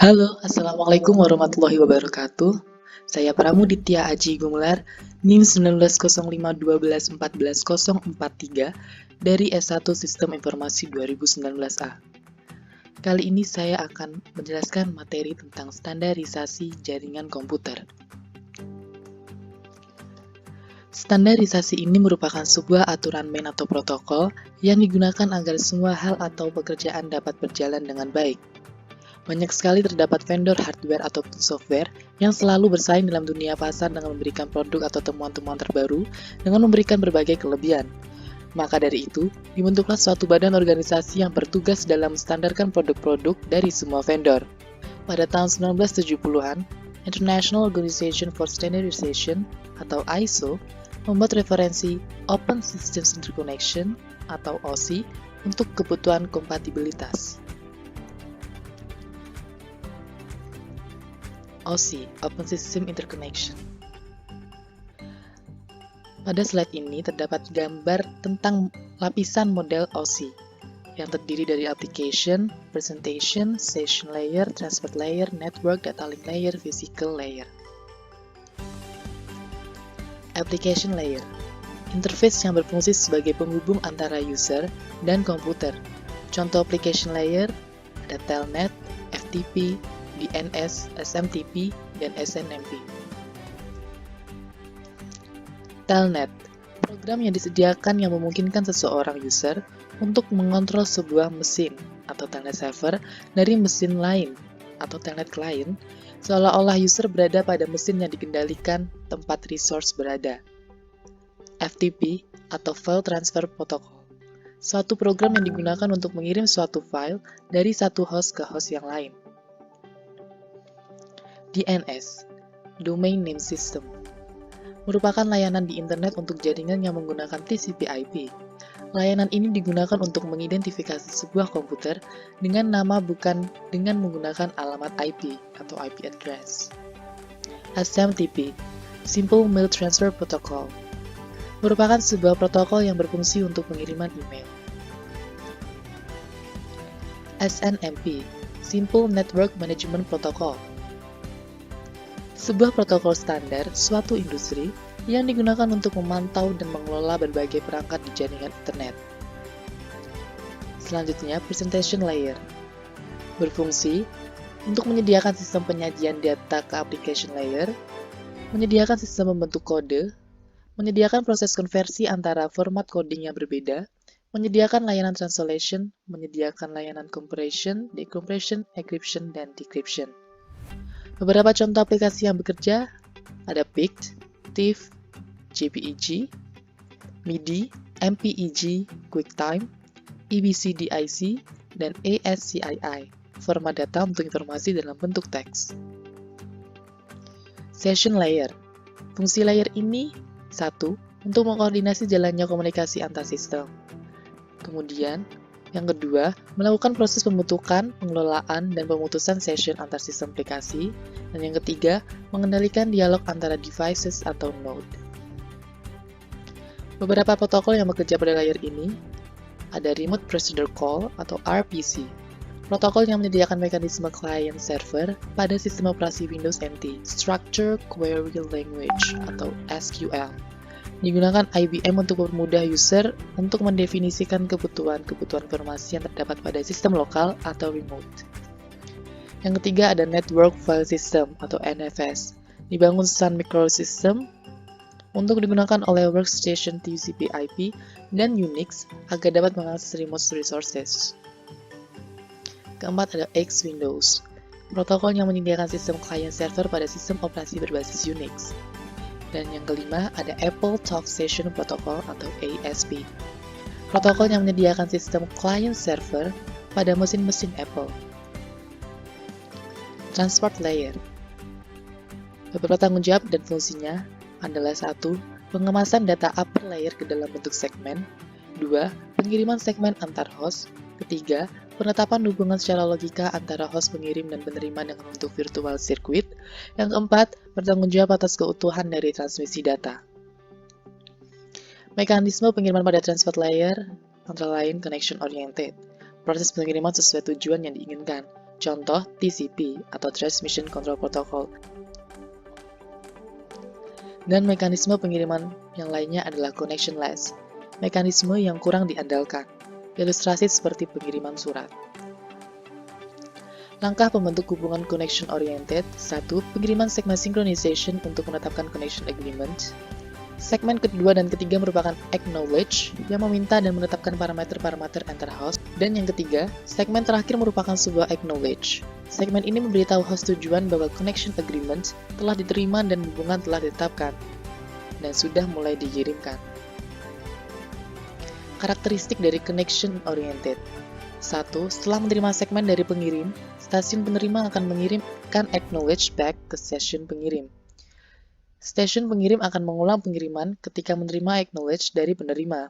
Halo, Assalamualaikum warahmatullahi wabarakatuh. Saya Pramuditya Aji Gumelar, NIM 190512114043 dari S1 Sistem Informasi 2019A. Kali ini saya akan menjelaskan materi tentang standarisasi jaringan komputer. Standarisasi ini merupakan sebuah aturan main atau protokol yang digunakan agar semua hal atau pekerjaan dapat berjalan dengan baik. Banyak sekali terdapat vendor hardware ataupun software yang selalu bersaing dalam dunia pasar dengan memberikan produk atau temuan-temuan terbaru dengan memberikan berbagai kelebihan. Maka dari itu, dibentuklah suatu badan organisasi yang bertugas dalam menstandarkan produk-produk dari semua vendor. Pada tahun 1970-an, International Organization for Standardization atau ISO membuat referensi Open Systems Interconnection atau OSI untuk kebutuhan kompatibilitas. OSI, Open System Interconnection. Pada slide ini terdapat gambar tentang lapisan model OSI yang terdiri dari application, presentation, session layer, transport layer, network, data link layer, physical layer. Application layer, interface yang berfungsi sebagai penghubung antara user dan komputer. Contoh application layer ada Telnet, FTP, DNS, SMTP, dan SNMP. Telnet, program yang disediakan yang memungkinkan seseorang user untuk mengontrol sebuah mesin atau telnet server dari mesin lain atau telnet client, seolah-olah user berada pada mesin yang dikendalikan tempat resource berada. FTP atau File Transfer Protocol, suatu program yang digunakan untuk mengirim suatu file dari satu host ke host yang lain. DNS, Domain Name System, merupakan layanan di internet untuk jaringan yang menggunakan TCP/IP. Layanan ini digunakan untuk mengidentifikasi sebuah komputer dengan nama bukan dengan menggunakan alamat IP atau IP address. SMTP, Simple Mail Transfer Protocol, merupakan sebuah protokol yang berfungsi untuk pengiriman email. SNMP, Simple Network Management Protocol, sebuah protokol standar suatu industri yang digunakan untuk memantau dan mengelola berbagai perangkat di jaringan internet. Selanjutnya, presentation layer berfungsi untuk menyediakan sistem penyajian data ke application layer, menyediakan sistem membentuk kode, menyediakan proses konversi antara format coding yang berbeda, menyediakan layanan translation, menyediakan layanan compression, decompression, encryption, dan decryption. Beberapa contoh aplikasi yang bekerja ada PICT, TIFF, JPEG, MIDI, MPEG, QuickTime, EBCDIC, dan ASCII, format data untuk informasi dalam bentuk teks. Session Layer, fungsi layer ini 1. Untuk mengkoordinasi jalannya komunikasi antar sistem. Kemudian, yang kedua, melakukan proses pembentukan, pengelolaan, dan pemutusan session antar sistem aplikasi. Dan yang ketiga, mengendalikan dialog antara devices atau node. Beberapa protokol yang bekerja pada layer ini ada Remote Procedure Call atau RPC, protokol yang menyediakan mekanisme client-server pada sistem operasi Windows NT, Structured Query Language atau SQL. Digunakan IBM untuk mempermudah user untuk mendefinisikan kebutuhan-kebutuhan informasi yang terdapat pada sistem lokal atau remote. Yang ketiga ada Network File System atau NFS, dibangun Sun Microsystem untuk digunakan oleh workstation TCP/IP dan Unix agar dapat mengakses remote resources. Keempat ada X Windows, protokol yang menyediakan sistem client server pada sistem operasi berbasis Unix. Dan yang kelima ada Apple Talk Session Protocol atau ASP, protokol yang menyediakan sistem client server pada mesin-mesin Apple. Transport Layer, beberapa tanggung jawab dan fungsinya adalah 1. Pengemasan data upper layer ke dalam bentuk segmen. 2. Pengiriman segmen antar host. 3. Penetapan hubungan secara logika antara host pengirim dan penerima dengan bentuk virtual circuit. Yang keempat, bertanggung jawab atas keutuhan dari transmisi data. Mekanisme pengiriman pada transport layer antara lain connection oriented, proses pengiriman sesuai tujuan yang diinginkan. Contoh TCP atau Transmission Control Protocol. Dan mekanisme pengiriman yang lainnya adalah connectionless, mekanisme yang kurang diandalkan. Ilustrasi seperti pengiriman surat. Langkah pembentuk hubungan connection oriented. 1. Pengiriman segmen synchronization untuk menetapkan connection agreement. Segmen kedua dan ketiga merupakan acknowledge yang meminta dan menetapkan parameter-parameter antar host. Dan yang ketiga, segmen terakhir merupakan sebuah acknowledge. Segmen ini memberitahu host tujuan bahwa connection agreement telah diterima dan hubungan telah ditetapkan dan sudah mulai dikirimkan. Karakteristik dari connection oriented. 1. Setelah menerima segmen dari pengirim, stasiun penerima akan mengirimkan acknowledge back ke stasiun pengirim. Stasiun pengirim akan mengulang pengiriman ketika menerima acknowledge dari penerima.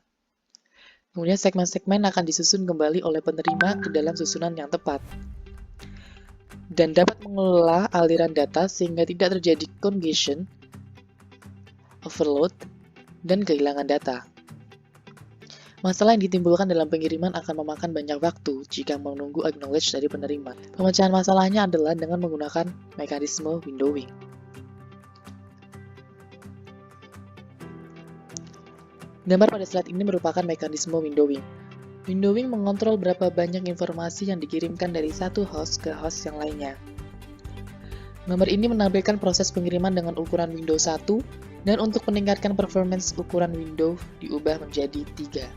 Kemudian segmen-segmen akan disusun kembali oleh penerima ke dalam susunan yang tepat. Dan dapat mengelola aliran data sehingga tidak terjadi congestion, overload, dan kehilangan data. Masalah yang ditimbulkan dalam pengiriman akan memakan banyak waktu jika menunggu acknowledge dari penerima. Pemecahan masalahnya adalah dengan menggunakan mekanisme windowing. Gambar pada slide ini merupakan mekanisme windowing. Windowing mengontrol berapa banyak informasi yang dikirimkan dari satu host ke host yang lainnya. Gambar ini menampilkan proses pengiriman dengan ukuran window 1, dan untuk meningkatkan performance ukuran window diubah menjadi 3.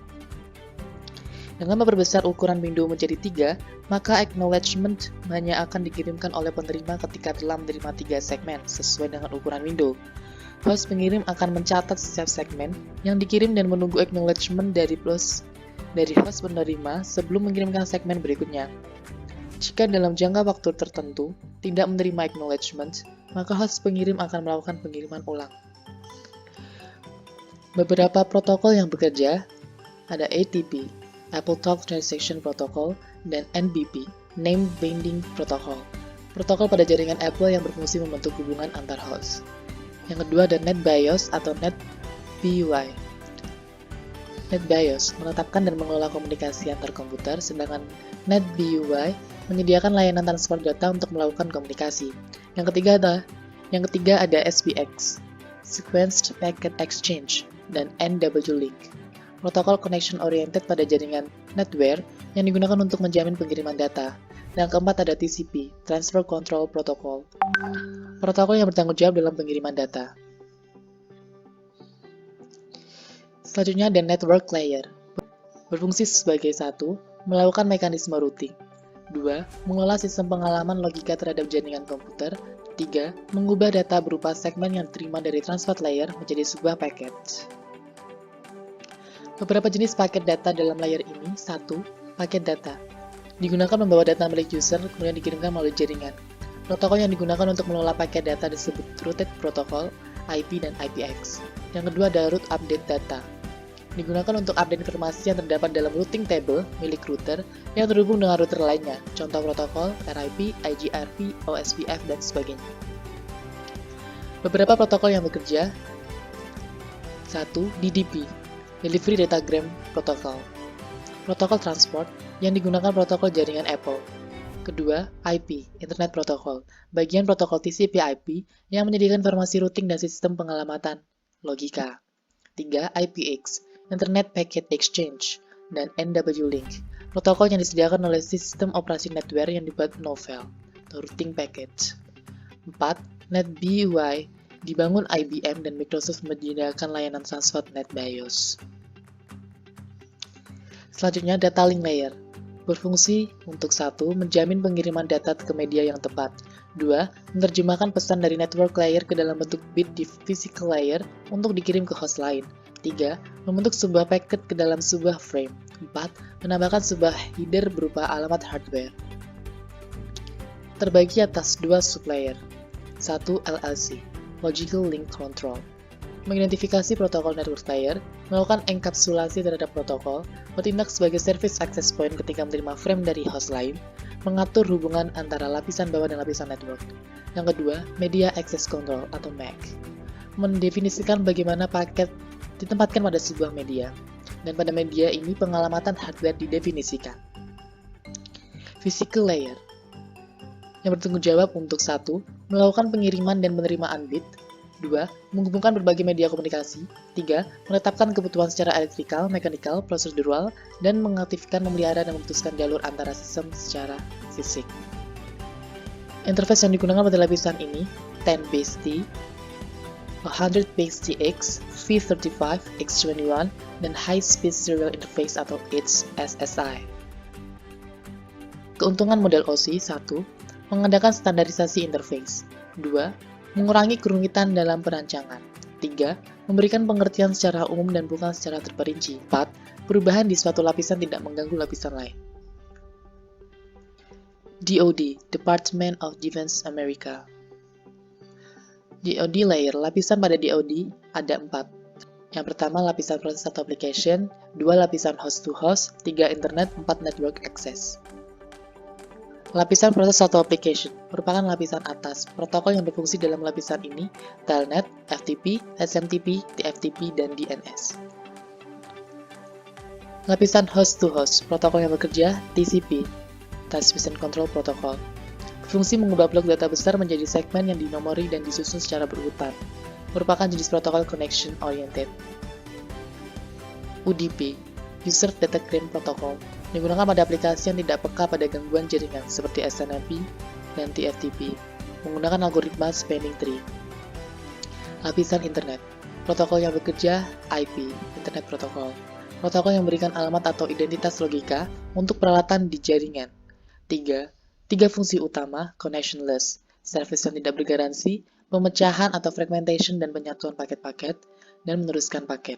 Dengan memperbesar ukuran window menjadi 3, maka acknowledgement hanya akan dikirimkan oleh penerima ketika telah menerima 3 segmen sesuai dengan ukuran window. Host pengirim akan mencatat setiap segmen yang dikirim dan menunggu acknowledgement dari host penerima sebelum mengirimkan segmen berikutnya. Jika dalam jangka waktu tertentu tidak menerima acknowledgement, maka host pengirim akan melakukan pengiriman ulang. Beberapa protokol yang bekerja ada ATP, Apple Talk Transaction Protocol, dan NBP, Name Binding Protocol, protokol pada jaringan Apple yang berfungsi membentuk hubungan antar host. Yang kedua ada NetBIOS atau NetBUI. NetBIOS menetapkan dan mengelola komunikasi antar komputer, sedangkan NetBUI menyediakan layanan transfer data untuk melakukan komunikasi. Yang ketiga ada SPX, Sequenced Packet Exchange, dan NW-Link, protokol connection oriented pada jaringan netware yang digunakan untuk menjamin pengiriman data. Dan keempat ada TCP, Transfer Control Protocol, protokol yang bertanggung jawab dalam pengiriman data. Selanjutnya ada Network Layer, berfungsi sebagai 1. Melakukan mekanisme routing, 2. Mengelola sistem pengalaman logika terhadap jaringan komputer, 3. Mengubah data berupa segmen yang diterima dari transport layer menjadi sebuah paket. Beberapa jenis paket data dalam layer ini. 1. Paket data digunakan membawa data milik user kemudian dikirimkan melalui jaringan. Protokol yang digunakan untuk mengelola paket data disebut Routed Protocol, IP, dan IPX. Yang kedua ada Route Update Data, digunakan untuk update informasi yang terdapat dalam routing table milik router yang terhubung dengan router lainnya, contoh protokol, RIP, IGRP, OSPF, dan sebagainya. Beberapa protokol yang bekerja. 1. DDP, Delivery Datagram Protocol, protokol transport yang digunakan protokol jaringan Apple. Kedua, IP, Internet Protocol, bagian protokol TCP/IP yang menyediakan informasi routing dan sistem pengalamatan logika. 3. IPX, Internet Packet Exchange, dan NW-Link, protokol yang disediakan oleh sistem operasi netware yang dibuat novel, atau routing package. 4. NetBUI, dibangun IBM dan Microsoft menyediakan layanan transport NetBIOS. Selanjutnya, Data Link Layer, berfungsi untuk 1. Menjamin pengiriman data ke media yang tepat, 2. Menerjemahkan pesan dari network layer ke dalam bentuk bit di physical layer untuk dikirim ke host lain, 3. Membentuk sebuah paket ke dalam sebuah frame, 4. Menambahkan sebuah header berupa alamat hardware. Terbagi atas 2 sublayer. 1. LLC, Logical Link Control, mengidentifikasi protokol network layer, melakukan enkapsulasi terhadap protokol, bertindak sebagai service access point ketika menerima frame dari host lain, mengatur hubungan antara lapisan bawah dan lapisan network. Yang kedua, Media Access Control atau MAC, mendefinisikan bagaimana paket ditempatkan pada sebuah media, dan pada media ini pengalamatan hardware didefinisikan. Physical Layer, yang bertanggung jawab untuk 1. Melakukan pengiriman dan penerimaan bit, 2. Menghubungkan berbagai media komunikasi, 3. Menetapkan kebutuhan secara elektrikal, mekanikal, prosedural, dan mengaktifkan, memelihara, dan memutuskan jalur antara sistem secara fisik. Interface yang digunakan pada lapisan ini 10BASE-T, 100BASE-TX, V35, X21, dan High Speed Serial Interface atau HSSI. Keuntungan model OSI 1. Mengadakan standarisasi interface, 2. Mengurangi kerumitan dalam perancangan, 3. Memberikan pengertian secara umum dan bukan secara terperinci, 4. Perubahan di suatu lapisan tidak mengganggu lapisan lain. DoD, Department of Defense America. DoD layer, lapisan pada DoD ada 4. Yang pertama lapisan proses atau application, 2 lapisan host to host, 3 internet, 4 network access. Lapisan proses atau application merupakan lapisan atas. Protokol yang berfungsi dalam lapisan ini Telnet, FTP, SMTP, TFTP, dan DNS. Lapisan host to host, protokol yang bekerja TCP, Transmission Control Protocol. Berfungsi mengubah blok data besar menjadi segmen yang dinomori dan disusun secara berurutan. Merupakan jenis protokol connection oriented. UDP, User Data Claim Protocol, digunakan pada aplikasi yang tidak peka pada gangguan jaringan seperti SNMP dan TFTP, menggunakan algoritma spanning tree. Lapisan internet, protokol yang bekerja IP, Internet Protocol. Protokol yang memberikan alamat atau identitas logika untuk peralatan di jaringan. 3 fungsi utama, connectionless, service yang tidak bergaransi, pemecahan atau fragmentation dan penyatuan paket-paket, dan meneruskan paket.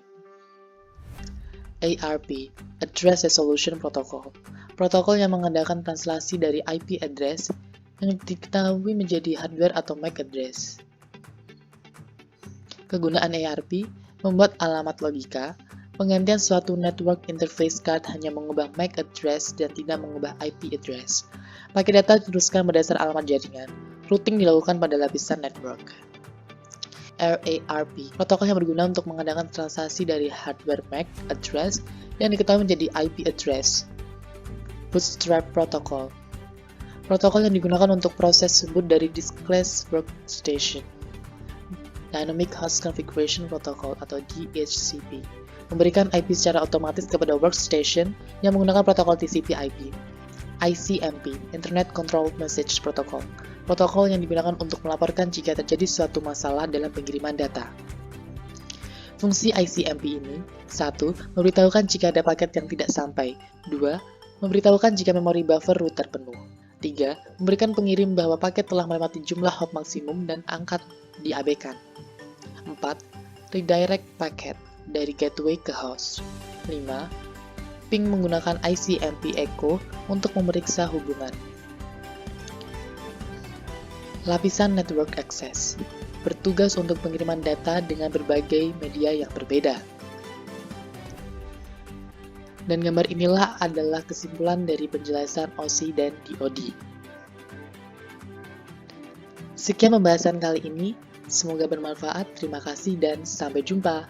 ARP, Address Resolution Protocol, protokol yang mengadakan translasi dari IP address yang diketahui menjadi hardware atau MAC address. Kegunaan ARP membuat alamat logika. Penggantian suatu network interface card hanya mengubah MAC address dan tidak mengubah IP address. Paket data diteruskan berdasar alamat jaringan. Routing dilakukan pada lapisan network. RARP, protokol yang berguna untuk mengadakan transaksi dari hardware MAC address yang diketahui menjadi IP address. Bootstrap Protocol, protokol yang digunakan untuk proses boot dari diskless workstation. Dynamic Host Configuration Protocol atau DHCP, memberikan IP secara otomatis kepada workstation yang menggunakan protokol TCP/IP. ICMP, Internet Control Message Protocol, protokol yang digunakan untuk melaporkan jika terjadi suatu masalah dalam pengiriman data. Fungsi ICMP ini 1. Memberitahukan jika ada paket yang tidak sampai, 2. Memberitahukan jika memori buffer router penuh, 3. Memberikan pengirim bahwa paket telah melewati jumlah hop maksimum dan angka diabaikan, 4. Redirect paket dari gateway ke host. 5. Ping menggunakan ICMP Echo untuk memeriksa hubungan. Lapisan Network Access bertugas untuk pengiriman data dengan berbagai media yang berbeda. Dan gambar inilah adalah kesimpulan dari penjelasan OSI dan DoD. Sekian pembahasan kali ini, semoga bermanfaat. Terima kasih dan sampai jumpa.